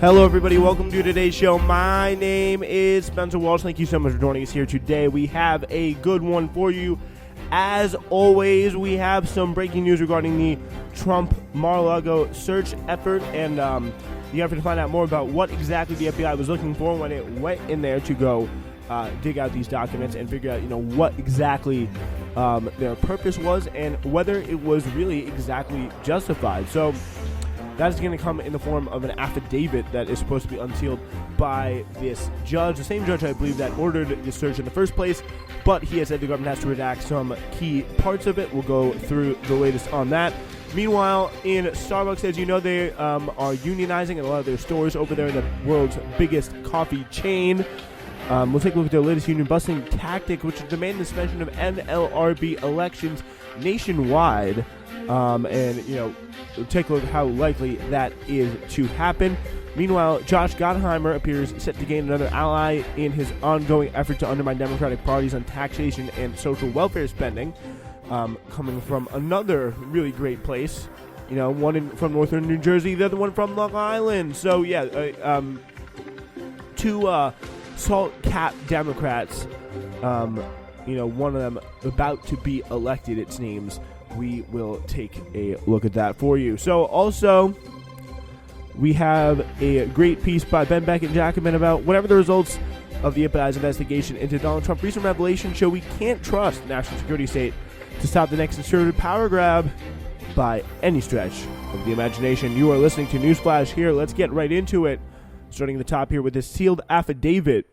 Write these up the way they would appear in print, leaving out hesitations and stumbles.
Hello, everybody. Welcome to today's show. My name is Spencer Walsh. Thank you so much for joining us here today. We have a good one for you. As always, we have some breaking news regarding the Trump Mar-a-Lago search effort and the effort to find out more about what exactly the FBI was looking for when it went in there to go dig out these documents and figure out, what exactly their purpose was and whether it was really exactly justified. So that's going to come in the form of an affidavit that is supposed to be unsealed by this judge, the same judge, I believe, that ordered the search in the first place, but he has said the government has to redact some key parts of it. We'll go through the latest on that. Meanwhile, in Starbucks, as you know, they are unionizing in a lot of their stores over there in the world's biggest coffee chain. We'll take a look at their latest union-busting tactic, which is demanding the suspension of NLRB elections nationwide. Take a look at how likely that is to happen. Meanwhile, Josh Gottheimer appears set to gain another ally in his ongoing effort to undermine Democratic priorities on taxation and social welfare spending, coming from another really great place. One from northern New Jersey, the other one from Long Island. So, two salt-cap Democrats, one of them about to be elected, it seems. We will take a look at that for you. So also, we have a great piece by Ben Beck and Jacobin about whatever the results of the FBI's investigation into Donald Trump. Recent revelations show we can't trust the national security state to stop the next conservative power grab by any stretch of the imagination. You are listening to Newsflash here. Let's get right into it. Starting at the top here with this sealed affidavit.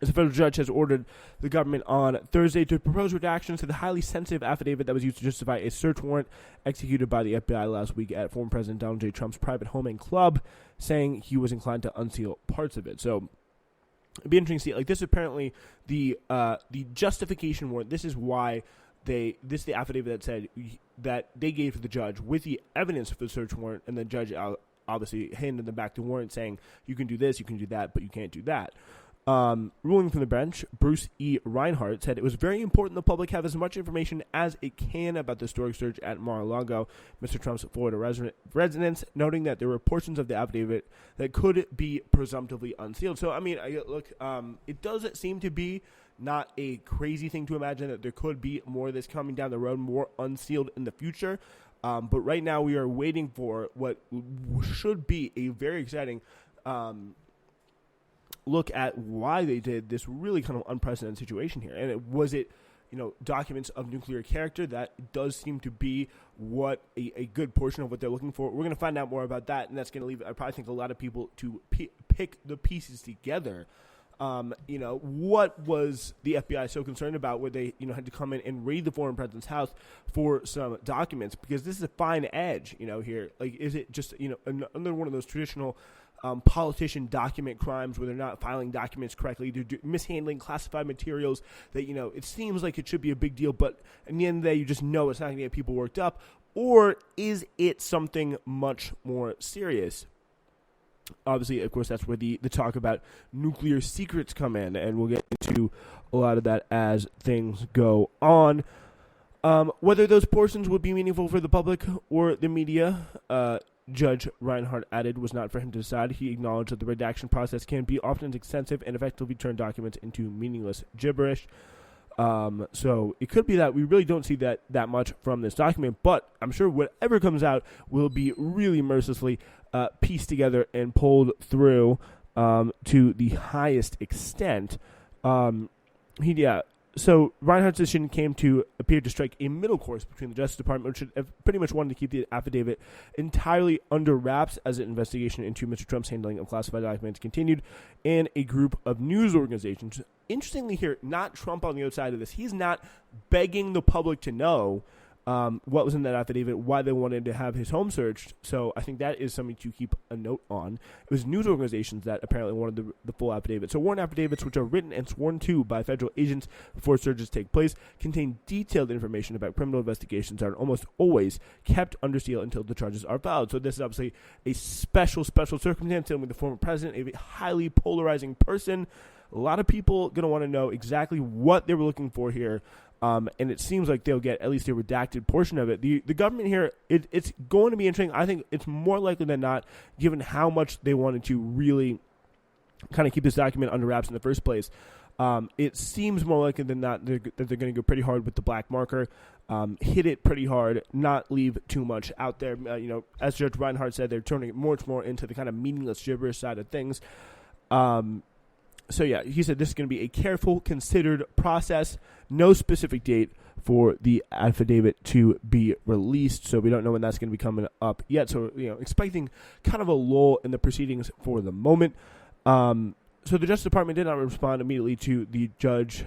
As a federal judge has ordered the government on Thursday to propose redactions to the highly sensitive affidavit that was used to justify a search warrant executed by the FBI last week at former President Donald J. Trump's private home and club, saying he was inclined to unseal parts of it. So it'd be interesting to see. This is apparently the justification warrant. This is why this is the affidavit that said that they gave to the judge with the evidence for the search warrant, and the judge obviously handed them back the warrant saying you can do this, you can do that, but you can't do that. Ruling from the bench, Bruce E. Reinhart said it was very important the public have as much information as it can about the historic search at Mar-a-Lago, Mr. Trump's Florida residence, noting that there were portions of the affidavit that could be presumptively unsealed. So, it doesn't seem to be not a crazy thing to imagine that there could be more of this coming down the road, more unsealed in the future. But right now we are waiting for what should be a very exciting look at why they did this really kind of unprecedented situation here. And was it documents of nuclear character? That does seem to be what a good portion of what they're looking for. We're going to find out more about that, and that's going to leave, I probably think, a lot of people to pick the pieces together. What was the FBI so concerned about where they, had to come in and raid the former president's house for some documents? Because this is a fine edge, here. Is it just, another one of those traditional politician document crimes where they're not filing documents correctly, they're mishandling classified materials that, it seems like it should be a big deal, but in the end of the day, you just know it's not going to get people worked up? Or is it something much more serious? Obviously, of course, that's where the talk about nuclear secrets come in, and we'll get into a lot of that as things go on. Whether those portions would be meaningful for the public or the media, Judge Reinhart added, was not for him to decide. He acknowledged that the redaction process can be often extensive and effectively turn documents into meaningless gibberish. So it could be that we really don't see that much from this document, but I'm sure whatever comes out will be really mercilessly pieced together and pulled through to the highest extent. So Reinhart's decision appeared to strike a middle course between the Justice Department, which pretty much wanted to keep the affidavit entirely under wraps as an investigation into Mr. Trump's handling of classified documents continued, and a group of news organizations. Interestingly here, not Trump on the other side of this. He's not begging the public to know what was in that affidavit, why they wanted to have his home searched. So I think that is something to keep a note on. It was news organizations that apparently wanted the full affidavit. So warrant affidavits, which are written and sworn to by federal agents before searches take place, contain detailed information about criminal investigations that are almost always kept under seal until the charges are filed. So this is obviously a special circumstance dealing with the former president, a highly polarizing person. A lot of people going to want to know exactly what they were looking for here. And it seems like they'll get at least a redacted portion of it. The government here, it's going to be interesting. I think it's more likely than not, given how much they wanted to really kind of keep this document under wraps in the first place. It seems more likely than not that they're going to go pretty hard with the black marker, hit it pretty hard, not leave too much out there. As Judge Reinhardt said, they're turning it much more into the kind of meaningless gibberish side of things. So yeah, he said this is going to be a careful, considered process. No specific date for the affidavit to be released, so we don't know when that's going to be coming up yet. So expecting kind of a lull in the proceedings for the moment. So the Justice Department did not respond immediately to the judge's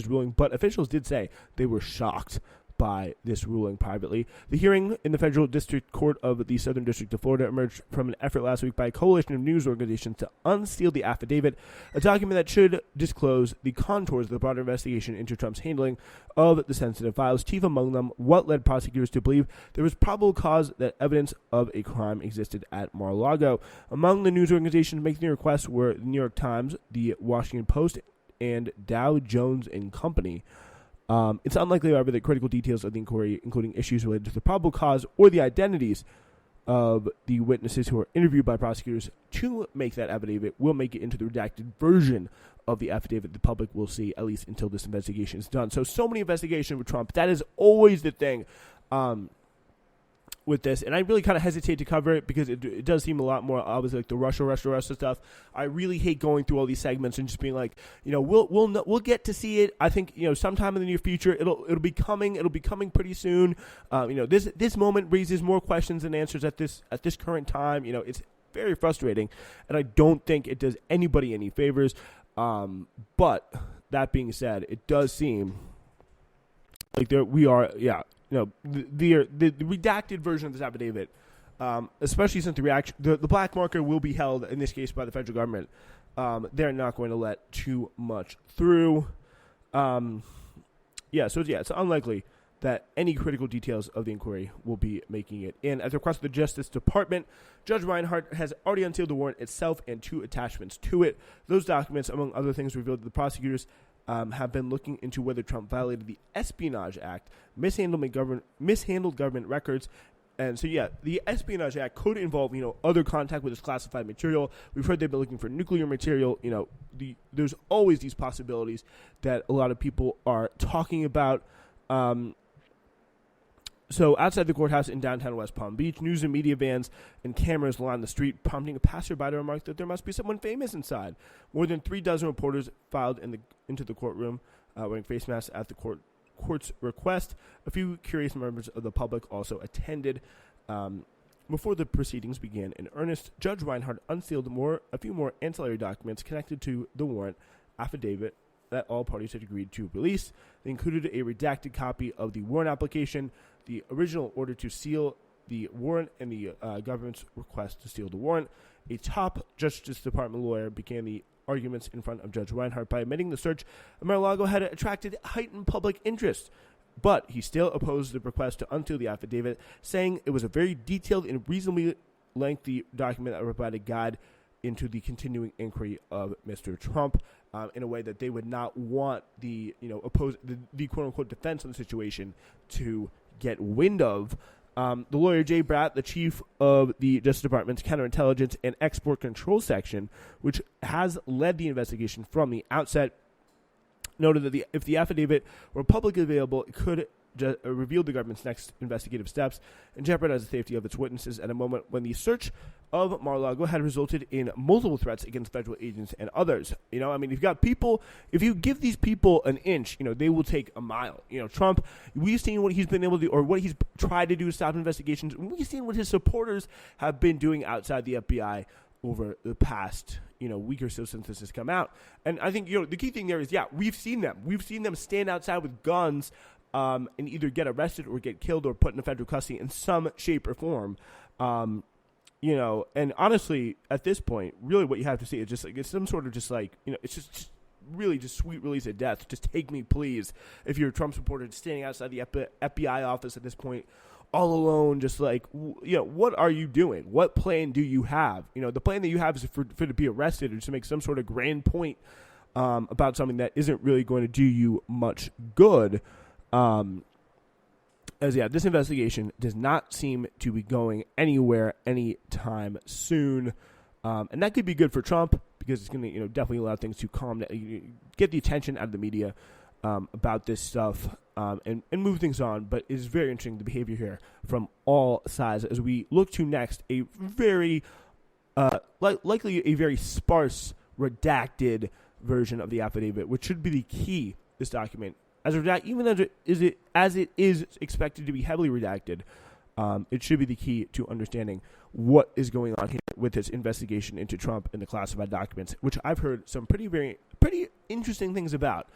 ruling, but officials did say they were shocked by this ruling privately. The hearing in the Federal District Court of the Southern District of Florida emerged from an effort last week by a coalition of news organizations to unseal the affidavit, a document that should disclose the contours of the broader investigation into Trump's handling of the sensitive files, chief among them what led prosecutors to believe there was probable cause that evidence of a crime existed at Mar-a-Lago. Among the news organizations making the request were the New York Times, the Washington Post, and Dow Jones and Company. It's unlikely, however, that critical details of the inquiry, including issues related to the probable cause or the identities of the witnesses who were interviewed by prosecutors to make that affidavit, will make it into the redacted version of the affidavit the public will see, at least until this investigation is done. So many investigations with Trump. That is always the thing with this, and I really kind of hesitate to cover it because it does seem a lot more obviously like the Russia stuff. I really hate going through all these segments and just being like, we'll get to see it. I think sometime in the near future it'll be coming. It'll be coming pretty soon. This moment raises more questions than answers at this current time. It's very frustrating, and I don't think it does anybody any favors. But that being said, it does seem like we are. The redacted version of this affidavit, especially since the black marker will be held in this case by the federal government. They're not going to let too much through. It's unlikely that any critical details of the inquiry will be making it in. At the request of the Justice Department, Judge Reinhardt has already unsealed the warrant itself and 2 attachments to it. Those documents, among other things, revealed that the prosecutors have been looking into whether Trump violated the Espionage Act, mishandled government records. And so, the Espionage Act could involve, other contact with this classified material. We've heard they've been looking for nuclear material. There's always these possibilities that a lot of people are talking about. So outside the courthouse in downtown West Palm Beach, news and media vans and cameras line the street, prompting a passerby to remark that there must be someone famous inside. More than 36 reporters filed into the courtroom wearing face masks at the court's request. A few curious members of the public also attended. Before the proceedings began in earnest, Judge Reinhardt unsealed a few more ancillary documents connected to the warrant affidavit that all parties had agreed to release. They included a redacted copy of the warrant application, the original order to seal the warrant, and the government's request to seal the warrant. A top Justice Department lawyer began the arguments in front of Judge Reinhardt by admitting the search of Mar-a-Lago had attracted heightened public interest. But he still opposed the request to unseal the affidavit, saying it was a very detailed and reasonably lengthy document that provided a guide into the continuing inquiry of Mr. Trump in a way that they would not want the quote-unquote defense of the situation to get wind of. The lawyer Jay Bratt, the chief of the Justice Department's Counterintelligence and Export Control Section, which has led the investigation from the outset, noted that if the affidavit were publicly available, it could reveal the government's next investigative steps and jeopardize the safety of its witnesses at a moment when the search of Mar-a-Lago had resulted in multiple threats against federal agents and others. If you give these people an inch, they will take a mile. Trump, we've seen what he's been able to do, or what he's tried to do to stop investigations. We've seen what his supporters have been doing outside the FBI over the past, week or so since this has come out. And I think, the key thing there is, we've seen them. We've seen them stand outside with guns and either get arrested or get killed or put in federal custody in some shape or form. And honestly, at this point, really what you have to see is it's some sort of it's just really just sweet release of death. Just take me, please. If you're a Trump supporter standing outside the FBI office at this point, all alone, just what are you doing? What plan do you have? The plan that you have is for to be arrested or to make some sort of grand point about something that isn't really going to do you much good. This investigation does not seem to be going anywhere anytime soon. And that could be good for Trump because it's going to, definitely allow things to calm down, get the attention out of the media about this stuff and move things on. But it's very interesting, the behavior here from all sides as we look to next a very, likely a very sparse, redacted version of the affidavit, which should be the key, this document. Even as it is expected to be heavily redacted, it should be the key to understanding what is going on here with this investigation into Trump and the classified documents, which I've heard some pretty interesting things about.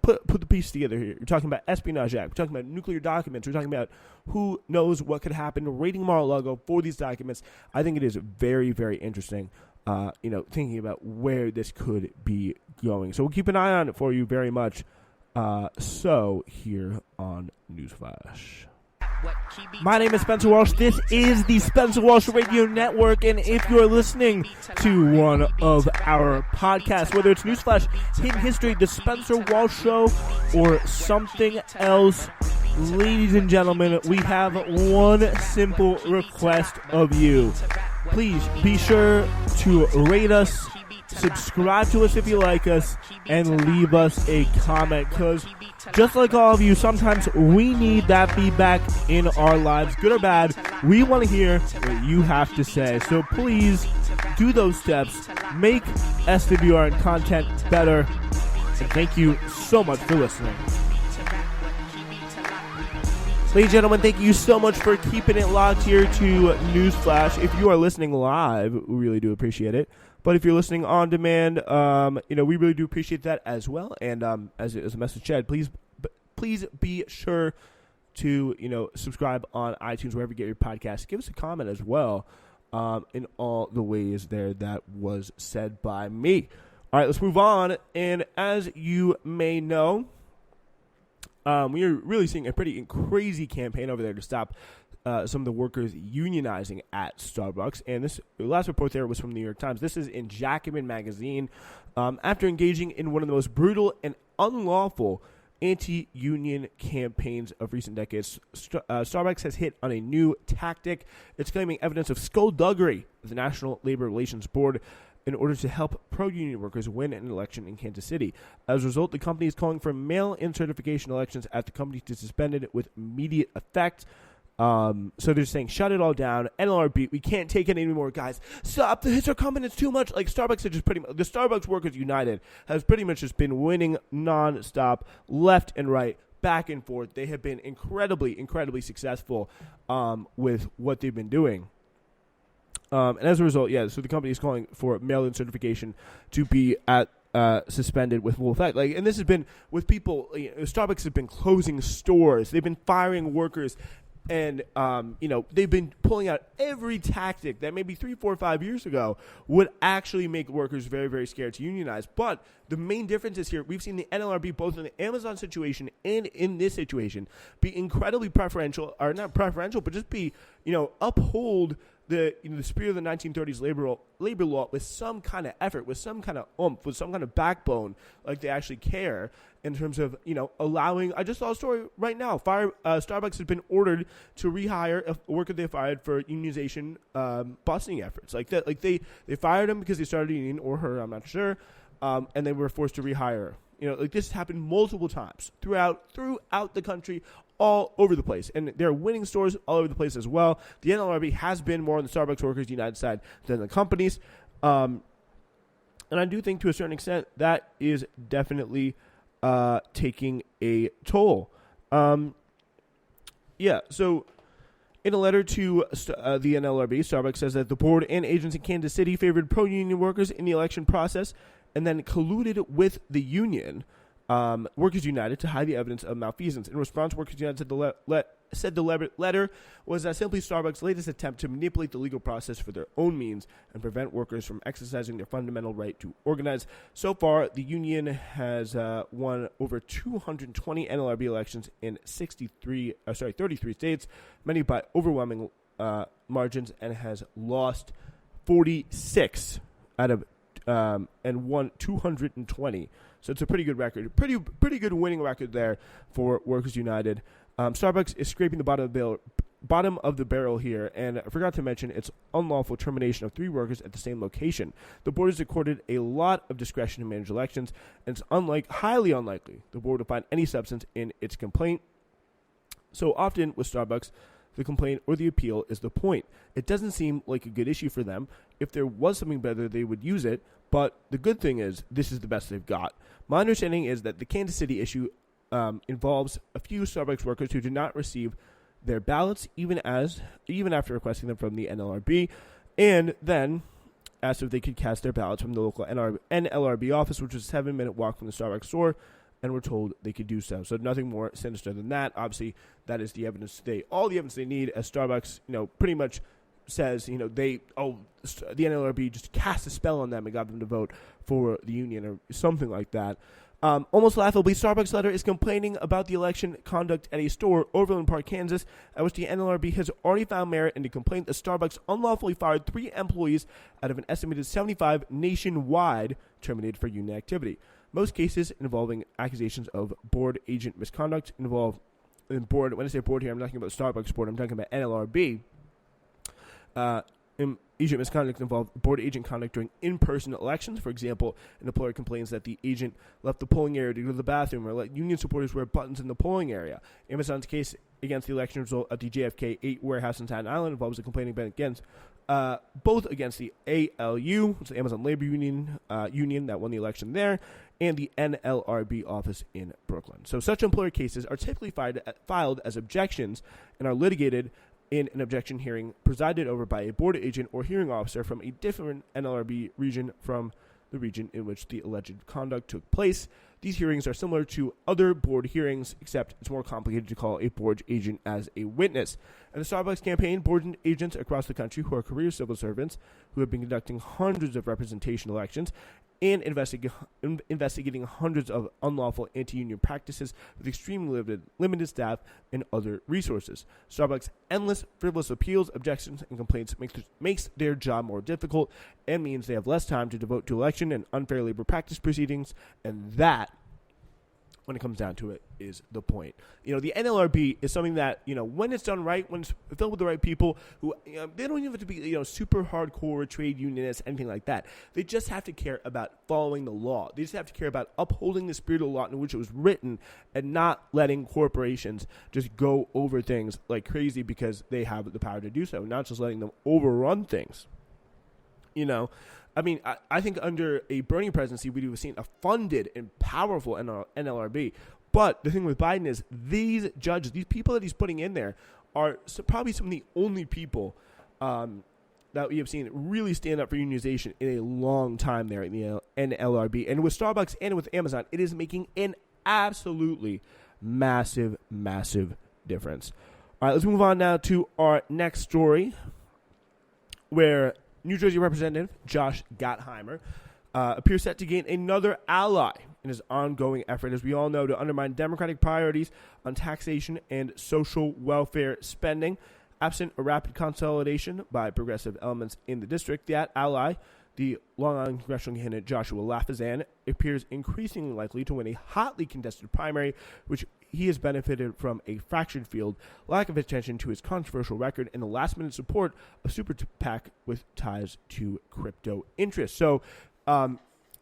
Put the piece together here. You're talking about Espionage Act. We're talking about nuclear documents. We're talking about who knows what could happen, raiding Mar-a-Lago for these documents. I think it is very, very interesting. Thinking about where this could be going. So we'll keep an eye on it for you very much. So here on Newsflash. My name is Spencer Walsh. This is the Spencer Walsh Radio Network, and if you're listening to one of our podcasts, whether it's Newsflash, Hidden History, The Spencer Walsh Show, or something else, ladies and gentlemen, we have one simple request of you. Please be sure to rate us, subscribe to us if you like us, and leave us a comment, because just like all of you, sometimes we need that feedback in our lives, good or bad. We want to hear what you have to say. So please do those steps. Make SWR content better. And thank you so much for listening. Ladies and gentlemen, thank you so much for keeping it locked here to Newsflash. If you are listening live, we really do appreciate it. But if you're listening on demand, we really do appreciate that as well. And as a message said, please be sure to subscribe on iTunes, wherever you get your podcast. Give us a comment as well in all the ways there that was said by me. All right, let's move on. And as you may know, we are really seeing a pretty crazy campaign over there to stop some of the workers unionizing at Starbucks. And this last report there was from the New York Times. This is in Jacobin magazine. After engaging in one of the most brutal and unlawful anti-union campaigns of recent decades, Starbucks has hit on a new tactic. It's claiming evidence of skullduggery of the National Labor Relations Board in order to help pro-union workers win an election in Kansas City. As a result, the company is calling for mail-in certification elections at the company to be suspended with immediate effect. So they're saying, shut it all down. NLRB, we can't take it anymore, guys. Stop. The hits are coming. It's too much. Like, Starbucks are just the Starbucks Workers United has pretty much just been winning nonstop, left and right, back and forth. They have been incredibly, incredibly successful with what they've been doing. And as a result, so the company is calling for mail-in certification to be suspended with full effect. And this has been with people. Starbucks has been closing stores. They've been firing workers, and they've been pulling out every tactic that maybe 3, 4, 5 years ago would actually make workers very, very scared to unionize. But the main difference is here. We've seen the NLRB, both in the Amazon situation and in this situation, be incredibly preferential, or not preferential, but just be uphold the spirit of the 1930s labor law with some kind of effort, with some kind of oomph, with some kind of backbone, like they actually care in terms of allowing. I just saw a story right now. Starbucks has been ordered to rehire a worker they fired for unionization busing efforts. Like that, they fired him because they started a union, or her, I'm not sure, and they were forced to rehire her. This happened multiple times throughout the country, all over the place. And they're winning stores all over the place as well. The NLRB has been more on the Starbucks Workers United side than the companies. And I do think to a certain extent that is definitely taking a toll. So in a letter to the NLRB, Starbucks says that the board and agents in Kansas City favored pro-union workers in the election process and then colluded with the union, Workers United, to hide the evidence of malfeasance. In response, Workers United said the letter was simply Starbucks' latest attempt to manipulate the legal process for their own means and prevent workers from exercising their fundamental right to organize. So far, the union has won over 220 NLRB elections in 33 states, many by overwhelming margins, and has lost 46 out of and won 220. So it's a pretty good record. Pretty good winning record there for Workers United. Starbucks is scraping the bottom of the barrel here, and I forgot to mention its unlawful termination of 3 workers at the same location. The board has accorded a lot of discretion to manage elections, and it's highly unlikely the board will find any substance in its complaint. So often with Starbucks, the complaint or the appeal is the point. It doesn't seem like a good issue for them. If there was something better, they would use it, but the good thing is this is the best they've got. My understanding is that the Kansas City issue involves a few Starbucks workers who did not receive their ballots even after requesting them from the NLRB, and then asked if they could cast their ballots from the local NLRB office, which was a 7-minute walk from the Starbucks store, and were told they could do so. So nothing more sinister than that. Obviously, that is the evidence all the evidence they need, as Starbucks, pretty much says, the NLRB just cast a spell on them and got them to vote for the union or something like that. Almost laughably, Starbucks letter is complaining about the election conduct at a store, Overland Park, Kansas, at which the NLRB has already found merit in the complaint that Starbucks unlawfully fired 3 employees out of an estimated 75 nationwide terminated for union activity. Most cases involving accusations of board agent misconduct when I say board here, I'm not talking about Starbucks board, I'm talking about NLRB. Agent misconduct involved board agent conduct during in-person elections. For example, an employer complains that the agent left the polling area to go to the bathroom or let union supporters wear buttons in the polling area. Amazon's case against the election result at the JFK 8 warehouse in Staten Island involves a complaint against both against the ALU, which is the Amazon Labor Union that won the election there, and the NLRB office in Brooklyn. So such employer cases are typically filed as objections and are litigated in an objection hearing presided over by a board agent or hearing officer from a different NLRB region from the region in which the alleged conduct took place. These hearings are similar to other board hearings, except it's more complicated to call a board agent as a witness. In the Starbucks campaign, board agents across the country who are career civil servants who have been conducting hundreds of representation elections and investigating hundreds of unlawful anti-union practices with extremely limited staff and other resources. Starbucks' endless frivolous appeals, objections, and complaints makes their job more difficult and means they have less time to devote to election and unfair labor practice proceedings, and that, when it comes down to it, is the point. The NLRB is something that, when it's done right, when it's filled with the right people who, they don't even have to be, super hardcore trade unionists, anything like that. They just have to care about following the law. They just have to care about upholding the spirit of the law in which it was written and not letting corporations just go over things like crazy because they have the power to do so, not just letting them overrun things. I think under a Bernie presidency, we would have seen a funded and powerful NLRB. But the thing with Biden is these judges, these people that he's putting in there, are probably some of the only people that we have seen really stand up for unionization in a long time there in the NLRB. And with Starbucks and with Amazon, it is making an absolutely massive, massive difference. All right, let's move on now to our next story, where New Jersey Representative Josh Gottheimer appears set to gain another ally in his ongoing effort, as we all know, to undermine Democratic priorities on taxation and social welfare spending. Absent a rapid consolidation by progressive elements in the district, that ally, the Long Island congressional candidate Joshua Lafazan, appears increasingly likely to win a hotly contested primary, which he has benefited from a fractured field, lack of attention to his controversial record, and the last-minute support of super PAC with ties to crypto interests. So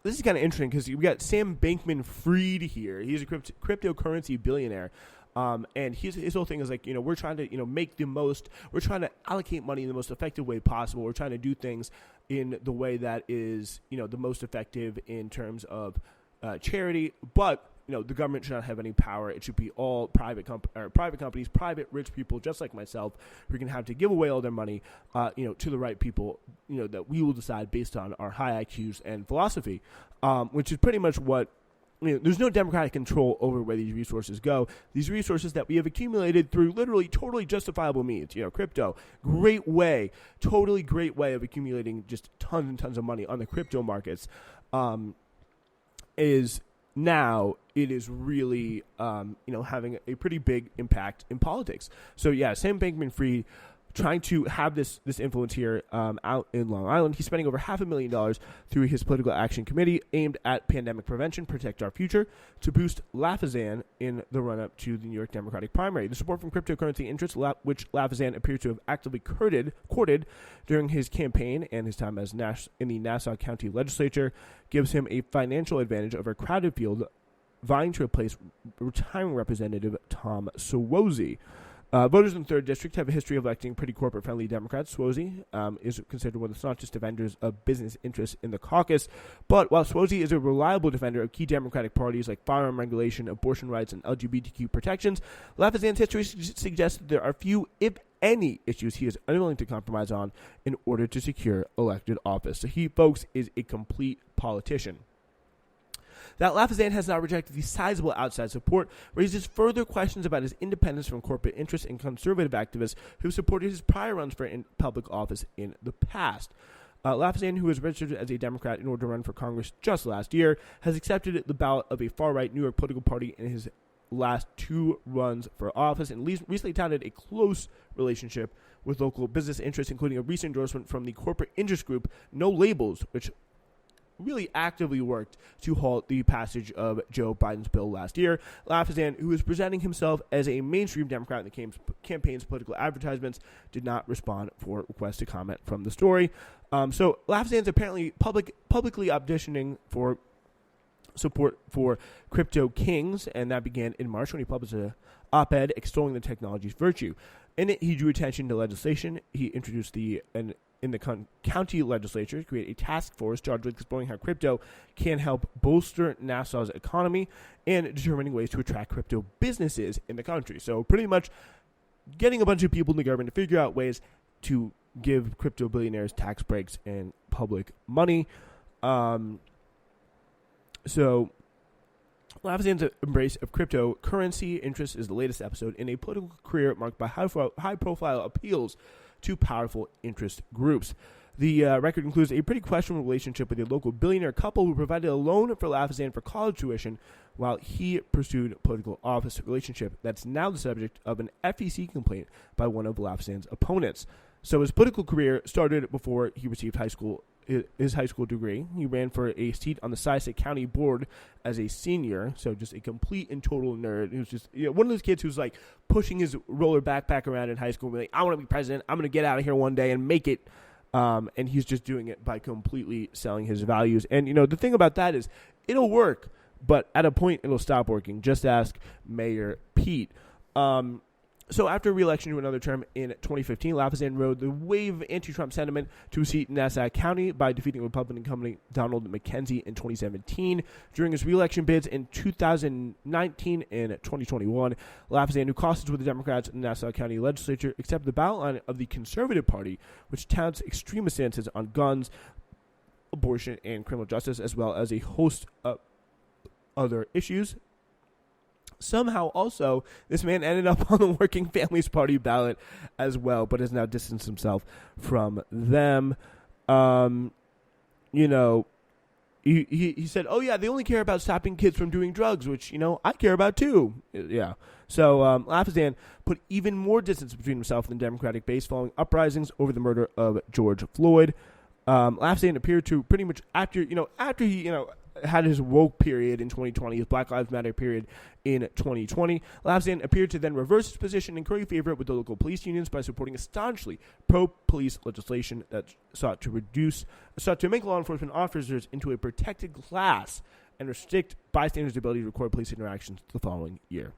this is kind of interesting because we got Sam Bankman-Fried here. He's a cryptocurrency billionaire. And his whole thing is like, we're trying to, we're trying to allocate money in the most effective way possible. We're trying to do things in the way that is, the most effective in terms of charity. But, the government should not have any power. It should be all private companies, private rich people just like myself who are going to have to give away all their money, to the right people, that we will decide based on our high IQs and philosophy, which is pretty much what, there's no democratic control over where these resources go. These resources that we have accumulated through literally totally justifiable means, crypto, totally great way of accumulating just tons and tons of money on the crypto markets, is now it is really, having a pretty big impact in politics. So yeah, Sam Bankman-Fried trying to have this influence here out in Long Island. He's spending over $500,000 through his political action committee aimed at pandemic prevention, Protect Our Future, to boost Lafazan in the run-up to the New York Democratic primary. The support from cryptocurrency interests, which Lafazan appears to have actively courted during his campaign and his time as in the Nassau County Legislature, gives him a financial advantage over a crowded field vying to replace retiring Representative Tom Suozzi. Voters in the 3rd District have a history of electing pretty corporate-friendly Democrats. Suozzi is considered one of the staunchest defenders of business interests in the caucus. But while Suozzi is a reliable defender of key Democratic parties like firearm regulation, abortion rights, and LGBTQ protections, Lafazan's history suggests that there are few, if any, issues he is unwilling to compromise on in order to secure elected office. So he, folks, is a complete politician. That Lafazan has now rejected the sizable outside support raises further questions about his independence from corporate interests and conservative activists who supported his prior runs for public office in the past. Lafazan, who was registered as a Democrat in order to run for Congress just last year, has accepted the ballot of a far-right New York political party in his last 2 runs for office and recently touted a close relationship with local business interests, including a recent endorsement from the corporate interest group No Labels, which really actively worked to halt the passage of Joe Biden's bill last year. Lafazan, who is presenting himself as a mainstream Democrat in the campaign's political advertisements, did not respond for requests to comment from the story. So Lafazan's apparently publicly auditioning for support for crypto kings, and that began in March when he published an op-ed extolling the technology's virtue. In it, he drew attention to legislation. He introduced in the county legislature to create a task force charged with exploring how crypto can help bolster Nassau's economy and determining ways to attract crypto businesses in the country. So pretty much getting a bunch of people in the government to figure out ways to give crypto billionaires tax breaks and public money. So Lafazan's embrace of cryptocurrency interest is the latest episode in a political career marked by high-profile appeals to powerful interest groups. The record includes a pretty questionable relationship with a local billionaire couple who provided a loan for Lafazan for college tuition while he pursued political office, relationship that's now the subject of an FEC complaint by one of Lafazan's opponents. So his political career started before he received his high school degree. He ran for a seat on the Syosset County Board as a senior, so just a complete and total nerd. He was just one of those kids who's like pushing his roller backpack around in high school and be like, I want to be president, I'm going to get out of here one day and make it. And he's just doing it by completely selling his values. And, the thing about that is it'll work, but at a point it'll stop working. Just ask Mayor Pete. So after re-election to another term in 2015, Lafazan rode the wave of anti-Trump sentiment to a seat in Nassau County by defeating Republican incumbent Donald McKenzie in 2017. During his re-election bids in 2019 and 2021, Lafazan, who caucused with the Democrats in the Nassau County Legislature, accepted the ballot line of the Conservative Party, which touts extremist stances on guns, abortion, and criminal justice, as well as a host of other issues. Somehow, also, this man ended up on the Working Families Party ballot as well, but has now distanced himself from them. He said, oh, yeah, they only care about stopping kids from doing drugs, which, I care about too. Yeah. So Lafazan put even more distance between himself and the Democratic base following uprisings over the murder of George Floyd. Lafazan appeared to pretty much after he had his woke period in 2020, his Black Lives Matter period in 2020. Lafazan appeared to then reverse his position and curry favor with the local police unions by supporting a staunchly pro-police legislation that sought to make law enforcement officers into a protected class and restrict bystanders' ability to record police interactions the following year.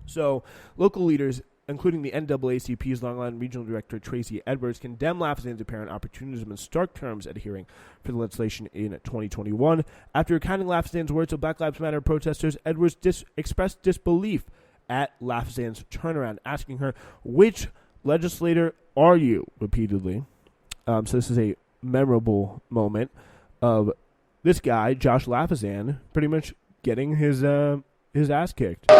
So, local leaders, including the NAACP's Long Island Regional Director Tracy Edwards, condemned Lafazan's apparent opportunism in stark terms at a hearing for the legislation in 2021. After recounting Lafazan's words to Black Lives Matter protesters, Edwards expressed disbelief at Lafazan's turnaround, asking her, which legislator are you, repeatedly. So this is a memorable moment of this guy, Josh Lafazan, pretty much getting his ass kicked.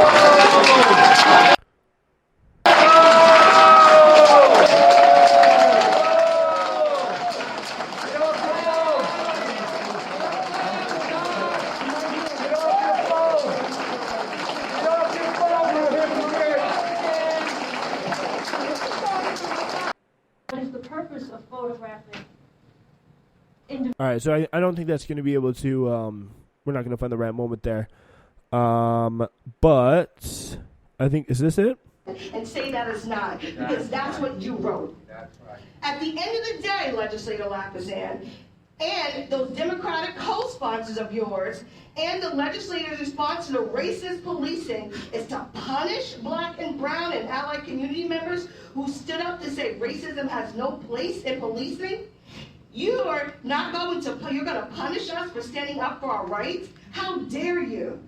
All right, so I don't think that's going to be able to. We're not going to find the right moment there. But I think, is this it? And say that it's not, because that's what you wrote. That's right. At the end of the day, Legislator Lacazette, and those Democratic co-sponsors of yours, and the legislator's response to the racist policing is to punish black and brown and allied community members who stood up to say racism has no place in policing. You're going to punish us for standing up for our rights? How dare you?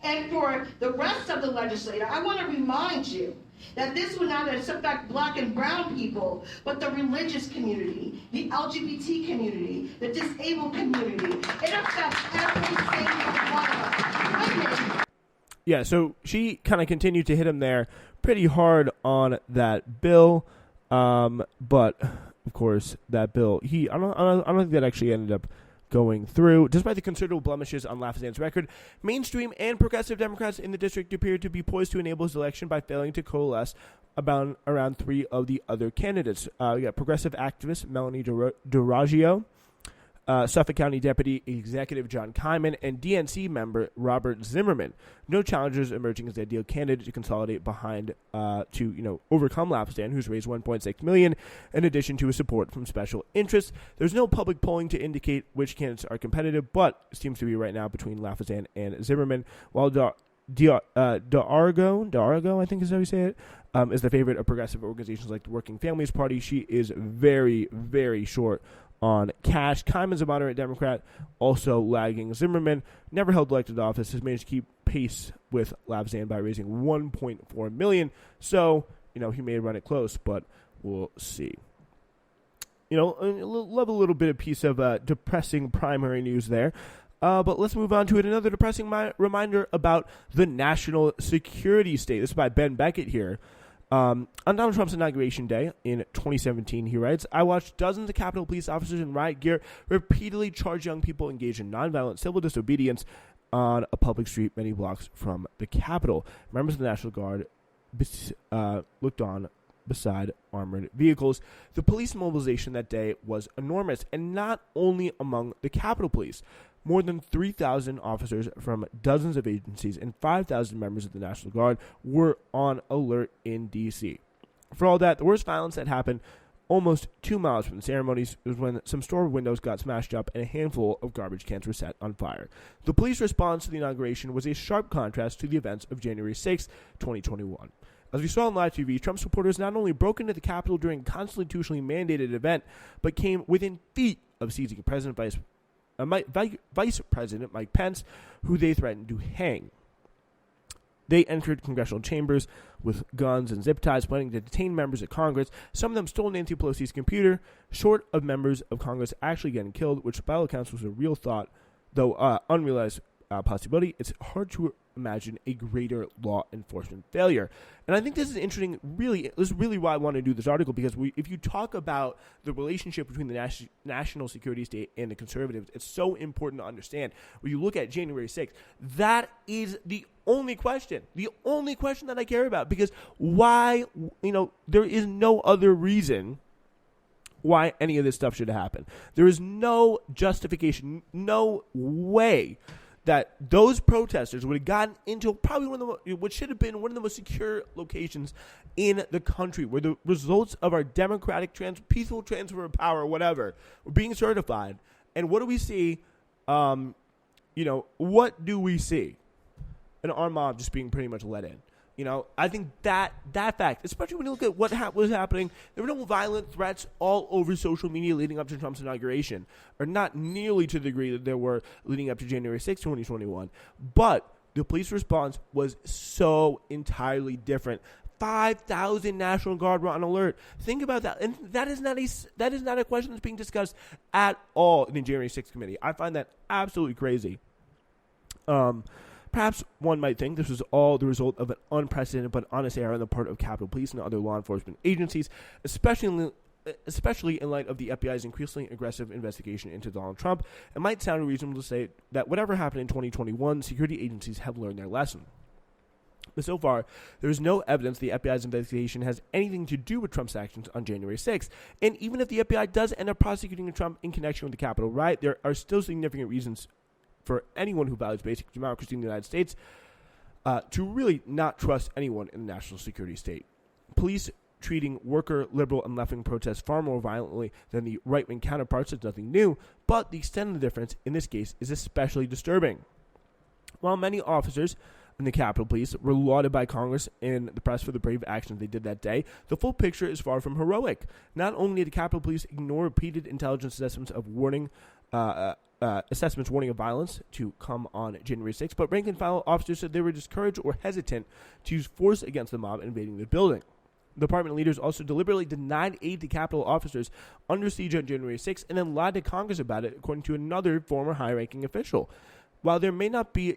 And for the rest of the legislature, I want to remind you that this would not just affect black and brown people, but the religious community, the LGBT community, the disabled community. It affects every single one of us. Yeah, so she kind of continued to hit him there pretty hard on that bill, but of course that bill, I don't think that actually ended up going through. Despite the considerable blemishes on Lafazane's record, mainstream and progressive Democrats in the district appeared to be poised to enable his election by failing to coalesce around three of the other candidates. We got progressive activist Melanie DiRaggio, Suffolk County Deputy Executive John Gottheimer, and DNC member Robert Zimmerman. No challengers emerging as the ideal candidate to consolidate behind to overcome Lafazane, who's raised $1.6 million, in addition to his support from special interests. There's no public polling to indicate which candidates are competitive, but it seems to be right now between Lafazane and Zimmerman, while D'Argo, I think is how you say it, is the favorite of progressive organizations like the Working Families Party. She is very, very short on cash. Kyman's a moderate Democrat, also lagging Zimmerman. Never held elected office, has managed to keep pace with Lafazane by raising $1.4 million. So, he may run it close, but we'll see. Love a little bit of piece of depressing primary news there. But let's move on to it. Another depressing reminder about the national security state. This is by Ben Beckett here. On Donald Trump's inauguration day in 2017, he writes, I watched dozens of Capitol Police officers in riot gear repeatedly charge young people engaged in nonviolent civil disobedience on a public street many blocks from the Capitol. Members of the National Guard looked on beside armored vehicles. The police mobilization that day was enormous, and not only among the Capitol Police. More than 3,000 officers from dozens of agencies and 5,000 members of the National Guard were on alert in D.C. For all that, the worst violence that happened almost 2 miles from the ceremonies was when some store windows got smashed up and a handful of garbage cans were set on fire. The police response to the inauguration was a sharp contrast to the events of January 6, 2021. As we saw on live TV, Trump supporters not only broke into the Capitol during a constitutionally mandated event, but came within feet of seizing Vice President Mike Pence, who they threatened to hang. They entered congressional chambers with guns and zip ties, planning to detain members of Congress. Some of them stole Nancy Pelosi's computer, short of members of Congress actually getting killed, which by all accounts was a real thought, though unrealized possibility. It's hard to imagine a greater law enforcement failure. And I think this is interesting. This is really why I want to do this article, because if you talk about the relationship between the national security state and the conservatives, it's so important to understand. When you look at January 6th, that is the only question that I care about, because why, there is no other reason why any of this stuff should happen. There is no justification, no way that those protesters would have gotten into probably what should have been one of the most secure locations in the country, where the results of our democratic peaceful transfer of power, whatever, were being certified. And what do we see? What do we see? An armed mob just being pretty much let in. I think that fact, especially when you look at what was happening, there were no violent threats all over social media leading up to Trump's inauguration, or not nearly to the degree that there were leading up to January 6, 2021. But the police response was so entirely different. 5,000 National Guard were on alert. Think about that. And that is not a question that's being discussed at all in the January 6th committee. I find that absolutely crazy. Perhaps one might think this was all the result of an unprecedented but honest error on the part of Capitol Police and other law enforcement agencies, especially in light of the FBI's increasingly aggressive investigation into Donald Trump. It might sound reasonable to say that whatever happened in 2021, security agencies have learned their lesson. But so far, there is no evidence the FBI's investigation has anything to do with Trump's actions on January 6th. And even if the FBI does end up prosecuting Trump in connection with the Capitol riot, there are still significant reasons for anyone who values basic democracy in the United States to really not trust anyone in the national security state. Police treating worker, liberal, and left-wing protests far more violently than the right-wing counterparts is nothing new, but the extent of the difference in this case is especially disturbing. While many officers in the Capitol Police were lauded by Congress and the press for the brave actions they did that day, the full picture is far from heroic. Not only did the Capitol Police ignore repeated intelligence assessments warning of violence to come on January 6th, but rank and file officers said they were discouraged or hesitant to use force against the mob invading the building. Department leaders also deliberately denied aid to Capitol officers under siege on January 6th and then lied to Congress about it, according to another former high-ranking official. While there may not be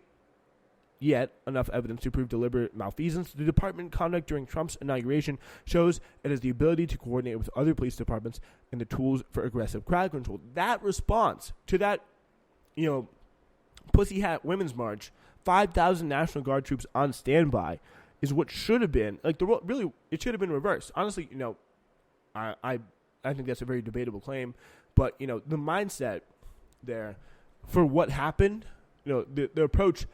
yet enough evidence to prove deliberate malfeasance, the department conduct during Trump's inauguration shows it has the ability to coordinate with other police departments and the tools for aggressive crowd control. That response to that, Pussy Hat Women's March, 5,000 National Guard troops on standby, is what should have been, it should have been reversed. Honestly, I think that's a very debatable claim, but, the mindset there for what happened, the approach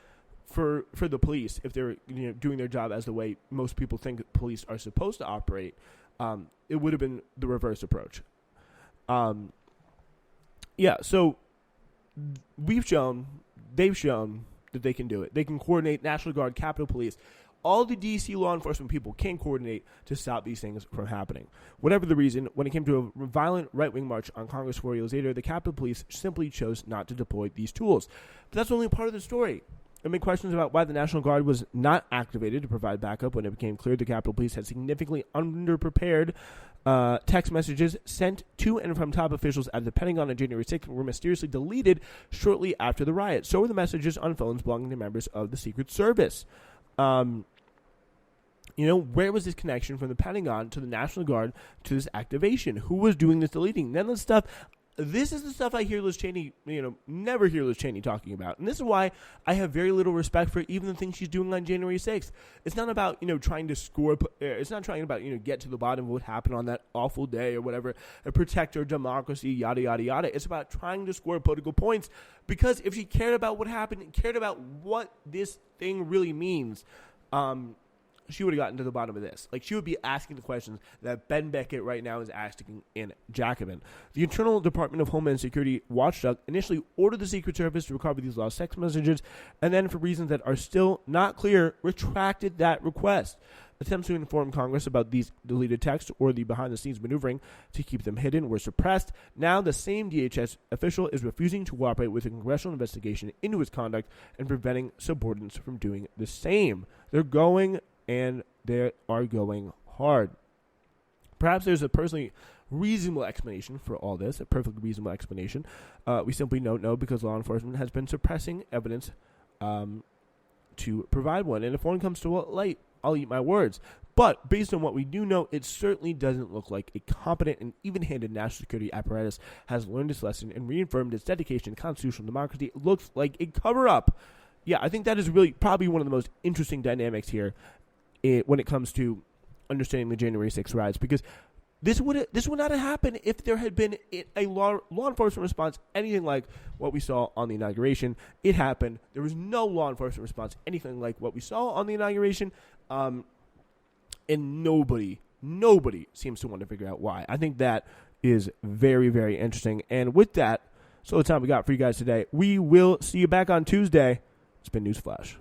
for the police, if they're doing their job as the way most people think police are supposed to operate, it would have been the reverse approach. So they've shown that they can do it. They can coordinate National Guard, Capitol Police. All the D.C. law enforcement people can coordinate to stop these things from happening. Whatever the reason, when it came to a violent right-wing march on Congress 4 years later, the Capitol Police simply chose not to deploy these tools. But that's only part of the story. Amid questions about why the National Guard was not activated to provide backup when it became clear the Capitol Police had significantly underprepared, text messages sent to and from top officials at the Pentagon on January 6th were mysteriously deleted shortly after the riot. So were the messages on phones belonging to members of the Secret Service. Where was this connection from the Pentagon to the National Guard to this activation? Who was doing this deleting? None of this stuff. This is the stuff I hear Liz Cheney, never hear Liz Cheney talking about. And this is why I have very little respect for even the things she's doing on January 6th. It's not about, trying to score. It's not trying about, get to the bottom of what happened on that awful day or whatever, and protect our democracy, yada, yada, yada. It's about trying to score political points, because if she cared about what happened and cared about what this thing really means, she would have gotten to the bottom of this. She would be asking the questions that Ben Beckett right now is asking in Jacobin. The Internal Department of Homeland Security watchdog initially ordered the Secret Service to recover these lost text messages, and then, for reasons that are still not clear, retracted that request. Attempts to inform Congress about these deleted texts or the behind-the-scenes maneuvering to keep them hidden were suppressed. Now, the same DHS official is refusing to cooperate with a congressional investigation into his conduct and preventing subordinates from doing the same. They're going hard. Perhaps there's a personally reasonable explanation for all this, a perfectly reasonable explanation. We simply don't know, because law enforcement has been suppressing evidence to provide one. And if one comes to light, I'll eat my words. But based on what we do know, it certainly doesn't look like a competent and even-handed national security apparatus has learned its lesson and reaffirmed its dedication to constitutional democracy. It looks like a cover-up. Yeah, I think that is really probably one of the most interesting dynamics here when it comes to understanding the January 6th riots, because this would not have happened if there had been a law enforcement response anything like what we saw on the inauguration. It happened. There was no law enforcement response anything like what we saw on the inauguration, and nobody seems to want to figure out why. I think that is very, very interesting. And with that, so the time we got for you guys today. We will see you back on Tuesday. It's been Newsflash.